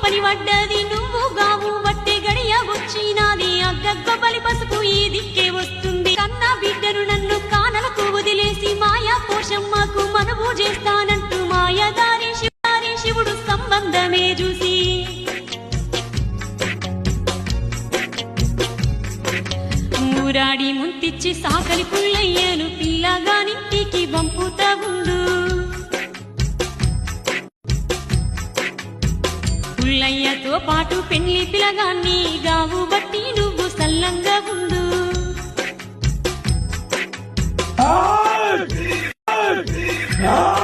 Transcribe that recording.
పని పడ్డది నువ్వు గావు వట్టే గడియ వచ్చినాది అగ్గగ్గ బలి పసుపు ఈ దిక్కే వస్తుంది కన్నా బిడ్డను నన్ను కానలకు వదిలేసి మాయా పోషమ్మకు మనవు చేస్తానంటూ మాయదారి శివుడు సంబంధమే చూసి ఊరాడి ముంతిచ్చి సాకలి పుల్లయ్యను పిల్లగానింటికి పంపుతా ఉండు పుల్లయ్యతో పాటు పెళ్లి పిలగాన్ని గావు బట్టి నువ్వు సల్లంగా ఉండు Ah!